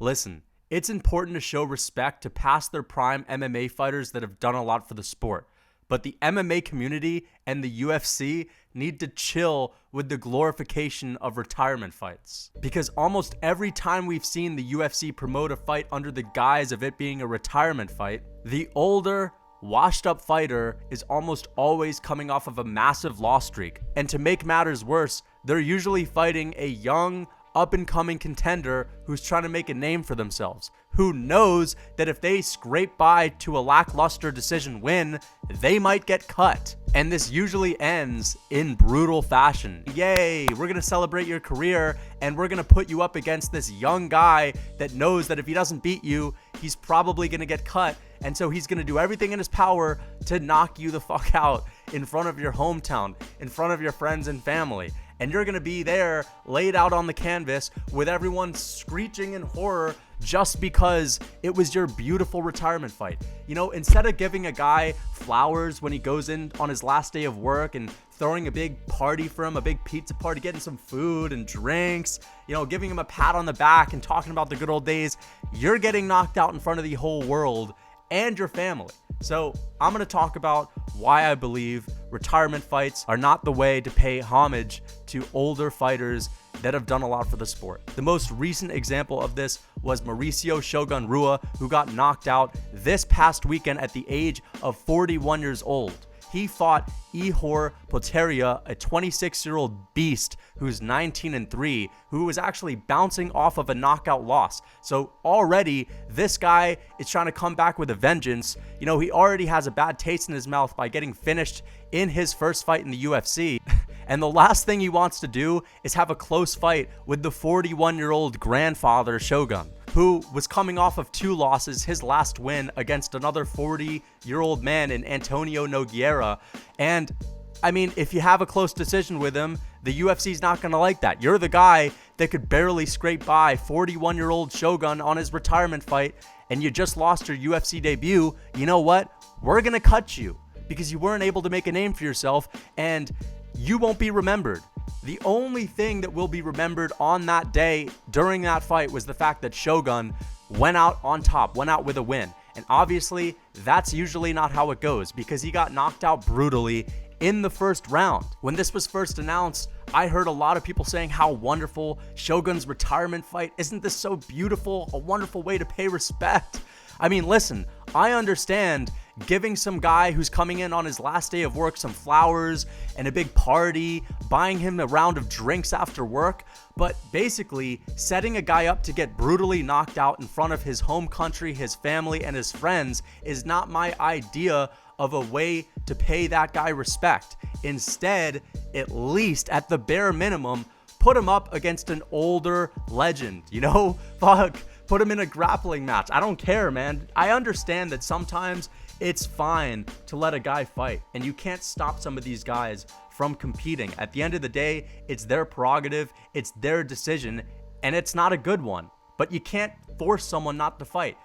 Listen, it's important to show respect to past their prime MMA fighters that have done a lot for the sport. But the MMA community and the UFC need to chill with the glorification of retirement fights. Because almost every time we've seen the UFC promote a fight under the guise of it being a retirement fight, the older, washed up fighter is almost always coming off of a massive loss streak. And to make matters worse, they're usually fighting a young, up-and-coming contender who's trying to make a name for themselves, who knows that if they scrape by to a lackluster decision win, they might get cut. And this usually ends in brutal fashion. Yay, we're gonna celebrate your career, and we're gonna put you up against this young guy that knows that if he doesn't beat you, he's probably gonna get cut. And so he's gonna do everything in his power to knock you the fuck out in front of your hometown, in front of your friends and family. And you're gonna be there laid out on the canvas with everyone screeching in horror just because it was your beautiful retirement fight. You know, instead of giving a guy flowers when he goes in on his last day of work and throwing a big party for him, a big pizza party, getting some food and drinks, you know, giving him a pat on the back and talking about the good old days, you're getting knocked out in front of the whole world and your family. So I'm going to talk about why I believe retirement fights are not the way to pay homage to older fighters that have done a lot for the sport. The most recent example of this was Mauricio Shogun Rua, who got knocked out this past weekend at the age of 41 years old. He fought Ihor Potieria, a 26-year-old beast who's 19-3, who was actually bouncing off of a knockout loss. So already, this guy is trying to come back with a vengeance. You know, he already has a bad taste in his mouth by getting finished in his first fight in the UFC. And the last thing he wants to do is have a close fight with the 41-year-old grandfather Shogun, who was coming off of 2 losses, his last win against another 40-year-old man in Antonio Nogueira. And I mean, if you have a close decision with him, the UFC's not going to like that. You're the guy that could barely scrape by 41-year-old Shogun on his retirement fight, and you just lost your UFC debut. You know what? We're going to cut you because you weren't able to make a name for yourself, and you won't be remembered. The only thing that will be remembered on that day during that fight was the fact that Shogun went out on top, went out with a win. And obviously, that's usually not how it goes because he got knocked out brutally in the first round. When this was first announced, I heard a lot of people saying how wonderful Shogun's retirement fight. Isn't this so beautiful? A wonderful way to pay respect. I mean, listen, I understand giving some guy who's coming in on his last day of work some flowers and a big party, buying him a round of drinks after work, but basically setting a guy up to get brutally knocked out in front of his home country, his family, and his friends is not my idea of a way to pay that guy respect. Instead, at least at the bare minimum, put him up against an older legend, you know? Fuck. Put him in a grappling match. I don't care, man. I understand that sometimes it's fine to let a guy fight, and you can't stop some of these guys from competing. At the end of the day, it's their prerogative, it's their decision, and it's not a good one. But you can't force someone not to fight.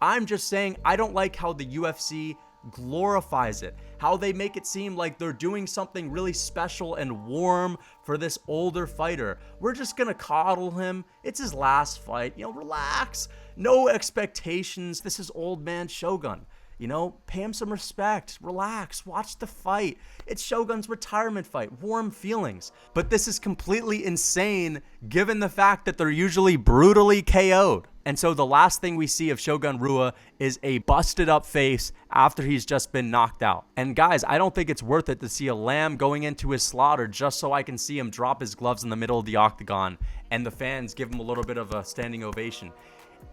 I'm just saying I don't like how the UFC glorifies it, how they make it seem like they're doing something really special and warm for this older fighter. We're just gonna coddle him. It's his last fight. You know, relax. No expectations. This is old man Shogun. You know, pay him some respect. Relax. Watch the fight. It's Shogun's retirement fight. Warm feelings. But this is completely insane given the fact that they're usually brutally KO'd. And so the last thing we see of Shogun Rua is a busted up face after he's just been knocked out. And guys, I don't think it's worth it to see a lamb going into his slaughter just so I can see him drop his gloves in the middle of the octagon and the fans give him a little bit of a standing ovation.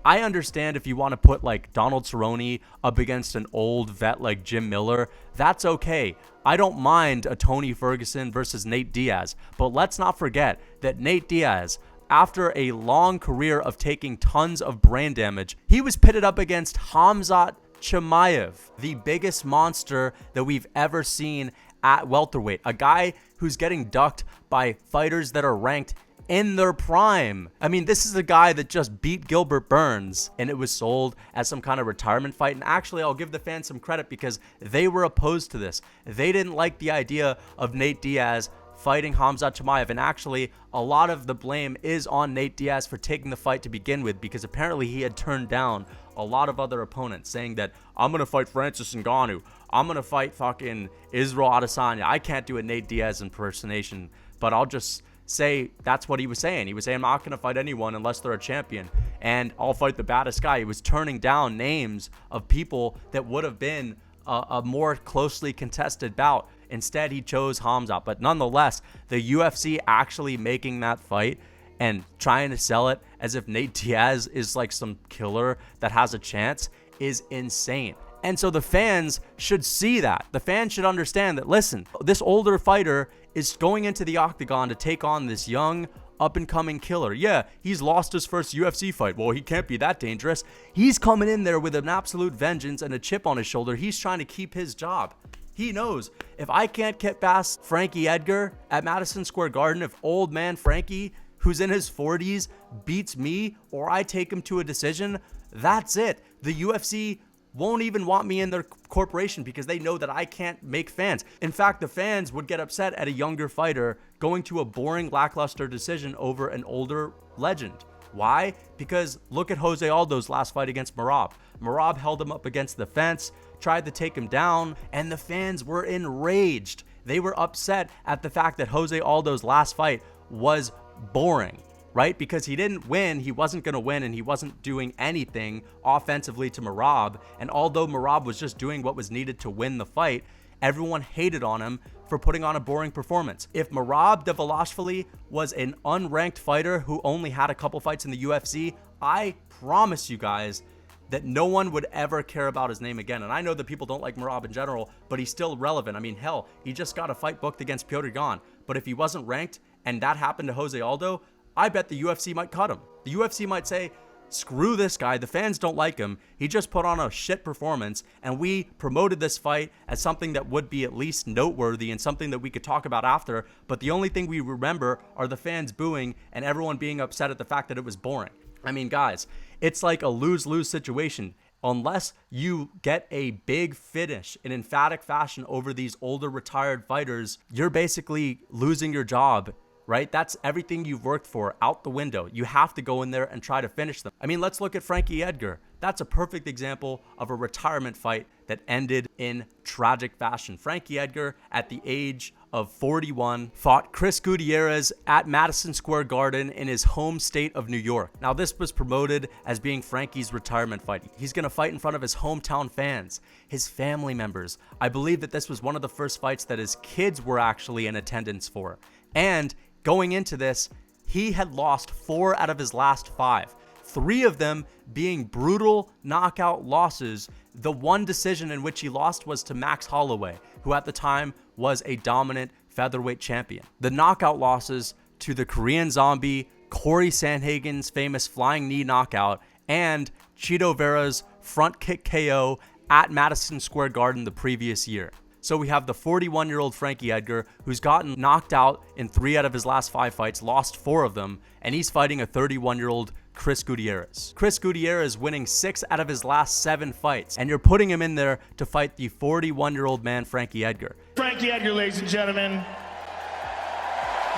I understand if you want to put like Donald Cerrone up against an old vet like Jim Miller, that's okay. I don't mind a Tony Ferguson versus Nate Diaz, but let's not forget that Nate Diaz, after a long career of taking tons of brain damage, he was pitted up against Khamzat Chimaev, the biggest monster that we've ever seen at welterweight, a guy who's getting ducked by fighters that are ranked in their prime. I mean, this is a guy that just beat Gilbert Burns, and it was sold as some kind of retirement fight. And actually, I'll give the fans some credit because they were opposed to this. They didn't like the idea of Nate Diaz fighting Khamzat Chimaev. And actually, a lot of the blame is on Nate Diaz for taking the fight to begin with, because apparently he had turned down a lot of other opponents, saying that I'm going to fight Francis Ngannou. I'm going to fight fucking Israel Adesanya. I can't do a Nate Diaz impersonation, but I'll just say that's what he was saying. He was saying, I'm not going to fight anyone unless they're a champion, and I'll fight the baddest guy. He was turning down names of people that would have been a more closely contested bout. Instead, he chose Khamzat. But nonetheless, the UFC actually making that fight and trying to sell it as if Nate Diaz is like some killer that has a chance is insane. And so the fans should see that. The fans should understand that, listen, this older fighter is going into the octagon to take on this young, up-and-coming killer. Yeah, he's lost his first UFC fight. Well, he can't be that dangerous. He's coming in there with an absolute vengeance and a chip on his shoulder. He's trying to keep his job. He knows, if I can't get past Frankie Edgar at Madison Square Garden, if old man Frankie, who's in his 40s, beats me, or I take him to a decision, that's it. The UFC won't even want me in their corporation because they know that I can't make fans. In fact, the fans would get upset at a younger fighter going to a boring, lackluster decision over an older legend. Why? Because look at Jose Aldo's last fight against Merab. Merab held him up against the fence, tried to take him down, and the fans were enraged. They were upset at the fact that Jose Aldo's last fight was boring, right? Because he didn't win, he wasn't going to win, and he wasn't doing anything offensively to Merab. And although Merab was just doing what was needed to win the fight, everyone hated on him for putting on a boring performance. If Merab Dvalishvili was an unranked fighter who only had a couple fights in the UFC, I promise you guys that no one would ever care about his name again. And I know that people don't like Merab in general, but he's still relevant. I mean, hell, he just got a fight booked against Petr Yan. But if he wasn't ranked and that happened to Jose Aldo, I bet the UFC might cut him. The UFC might say, screw this guy, the fans don't like him, he just put on a shit performance, and we promoted this fight as something that would be at least noteworthy and something that we could talk about after, but the only thing we remember are the fans booing and everyone being upset at the fact that it was boring. I mean, guys, it's like a lose-lose situation. Unless you get a big finish in emphatic fashion over these older retired fighters, you're basically losing your job, right? That's everything you've worked for out the window. You have to go in there and try to finish them. I mean, let's look at Frankie Edgar. That's a perfect example of a retirement fight that ended in tragic fashion. Frankie Edgar, at the age of 41, fought Chris Gutierrez at Madison Square Garden in his home state of New York. Now, this was promoted as being Frankie's retirement fight. He's going to fight in front of his hometown fans, his family members. I believe that this was one of the first fights that his kids were actually in attendance for. And going into this, he had lost 4 out of his last 5. 3 of them being brutal knockout losses. The one decision in which he lost was to Max Holloway, who at the time was a dominant featherweight champion. The knockout losses to the Korean Zombie, Corey Sandhagen's famous flying knee knockout, and Chito Vera's front kick KO at Madison Square Garden the previous year. So we have the 41-year-old Frankie Edgar, who's gotten knocked out in 3 out of his last 5 fights, lost 4 of them, and he's fighting a 31-year-old Chris Gutierrez. Chris Gutierrez winning 6 out of his last 7 fights, and you're putting him in there to fight the 41-year-old man, Frankie Edgar. Frankie Edgar, ladies and gentlemen.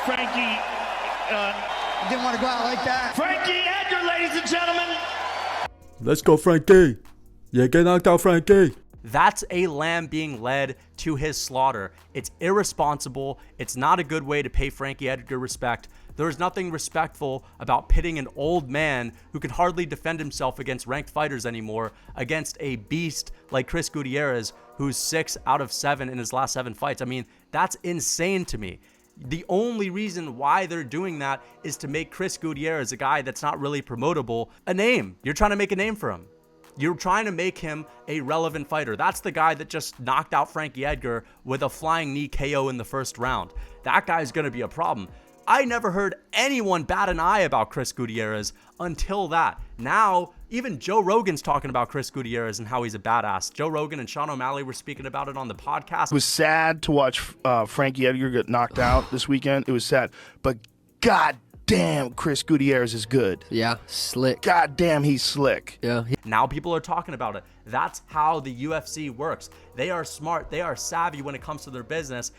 Frankie, didn't want to go out like that. Frankie Edgar, ladies and gentlemen. Let's go, Frankie. Yeah, get knocked out, Frankie. That's a lamb being led to his slaughter. It's irresponsible. It's not a good way to pay Frankie Edgar respect. There's nothing respectful about pitting an old man who can hardly defend himself against ranked fighters anymore against a beast like Chris Gutierrez, who's 6 out of 7 in his last 7 fights. I mean, that's insane to me. The only reason why they're doing that is to make Chris Gutierrez, a guy that's not really promotable, a name. You're trying to make a name for him. You're trying to make him a relevant fighter. That's the guy that just knocked out Frankie Edgar with a flying knee KO in the first round. That guy's going to be a problem. I never heard anyone bat an eye about Chris Gutierrez until that. Now, even Joe Rogan's talking about Chris Gutierrez and how he's a badass. Joe Rogan and Sean O'Malley were speaking about it on the podcast. It was sad to watch Frankie Edgar get knocked out this weekend. It was sad. But God damn, Chris Gutierrez is good. Yeah, slick. God damn, he's slick. Yeah. Now people are talking about it. That's how the UFC works. They are smart. They are savvy when it comes to their business.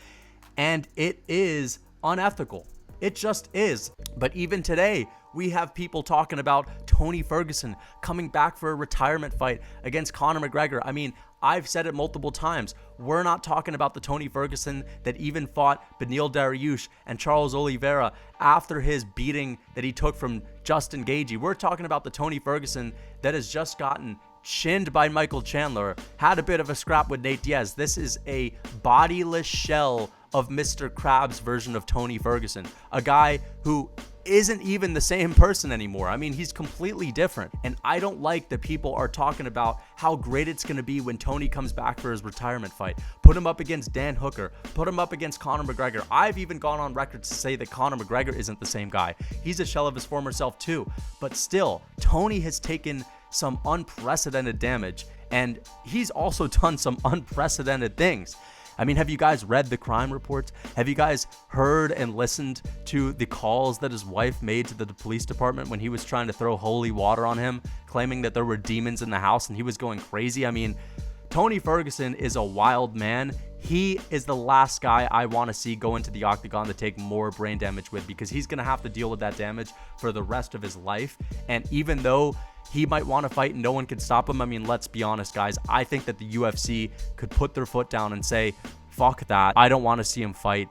And it is unethical. It just is. But even today, we have people talking about Tony Ferguson coming back for a retirement fight against Conor McGregor. I mean, I've said it multiple times. We're not talking about the Tony Ferguson that even fought Beneil Dariush and Charles Oliveira after his beating that he took from Justin Gaethje. We're talking about the Tony Ferguson that has just gotten chinned by Michael Chandler, had a bit of a scrap with Nate Diaz. This is a bodiless shell of Mr. Krabs' version of Tony Ferguson, a guy who isn't even the same person anymore. I mean, he's completely different. And I don't like that people are talking about how great it's going to be when Tony comes back for his retirement fight. Put him up against Dan Hooker. Put him up against Conor McGregor. I've even gone on record to say that Conor McGregor isn't the same guy. He's a shell of his former self too. But still, Tony has taken some unprecedented damage, and he's also done some unprecedented things. I mean, have you guys read the crime reports? Have you guys heard and listened to the calls that his wife made to the police department when he was trying to throw holy water on him, claiming that there were demons in the house and he was going crazy? I mean, Tony Ferguson is a wild man. He is the last guy I want to see go into the octagon to take more brain damage with, because he's going to have to deal with that damage for the rest of his life. And even though he might want to fight and no one can stop him, I mean, let's be honest, guys. I think that the UFC could put their foot down and say, fuck that. I don't want to see him fight.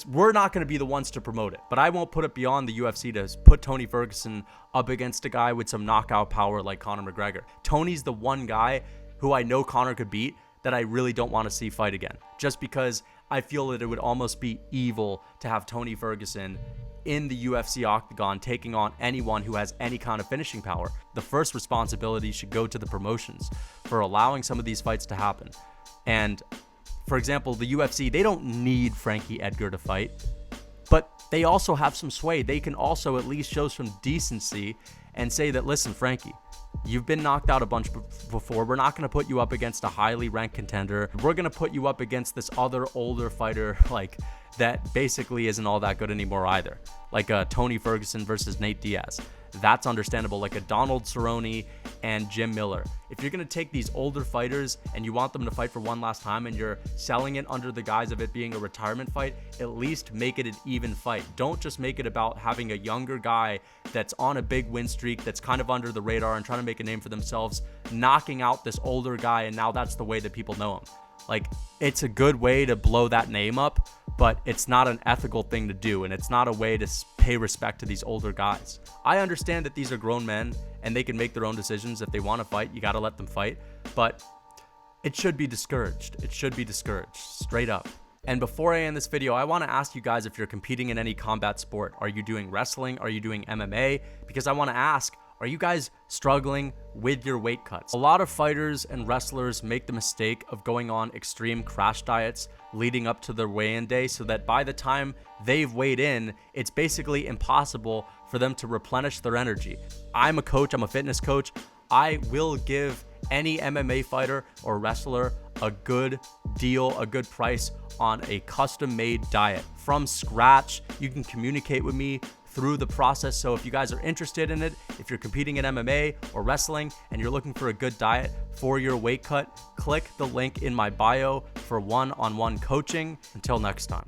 We're not going to be the ones to promote it, but I won't put it beyond the UFC to put Tony Ferguson up against a guy with some knockout power like Conor McGregor. Tony's the one guy who I know Conor could beat that I really don't want to see fight again, just because I feel that it would almost be evil to have Tony Ferguson in the UFC octagon taking on anyone who has any kind of finishing power. The first responsibility should go to the promotions for allowing some of these fights to happen. And for example, the UFC, they don't need Frankie Edgar to fight, but they also have some sway. They can also at least show some decency and say that, listen, Frankie, you've been knocked out a bunch before. We're not going to put you up against a highly ranked contender. We're going to put you up against this other older fighter that basically isn't all that good anymore either, like a Tony Ferguson versus Nate Diaz. That's understandable, like a Donald Cerrone and Jim Miller. If you're going to take these older fighters and you want them to fight for one last time and you're selling it under the guise of it being a retirement fight, at least make it an even fight. Don't just make it about having a younger guy that's on a big win streak, that's kind of under the radar and trying to make a name for themselves, knocking out this older guy, and now that's the way that people know him. Like, it's a good way to blow that name up, but it's not an ethical thing to do, and it's not a way to pay respect to these older guys. I understand that these are grown men and they can make their own decisions. If they want to fight, you got to let them fight, but it should be discouraged. It should be discouraged, straight up. And before I end this video, I want to ask you guys if you're competing in any combat sport. Are you doing wrestling? Are you doing MMA? Because I want to ask, are you guys struggling with your weight cuts? A lot of fighters and wrestlers make the mistake of going on extreme crash diets leading up to their weigh-in day, so that by the time they've weighed in, it's basically impossible for them to replenish their energy. I'm a coach, I'm a fitness coach. I will give any MMA fighter or wrestler a good deal, a good price on a custom-made diet from scratch. You can communicate with me through the process. So if you guys are interested in it, if you're competing in MMA or wrestling and you're looking for a good diet for your weight cut, click the link in my bio for one-on-one coaching. Until next time.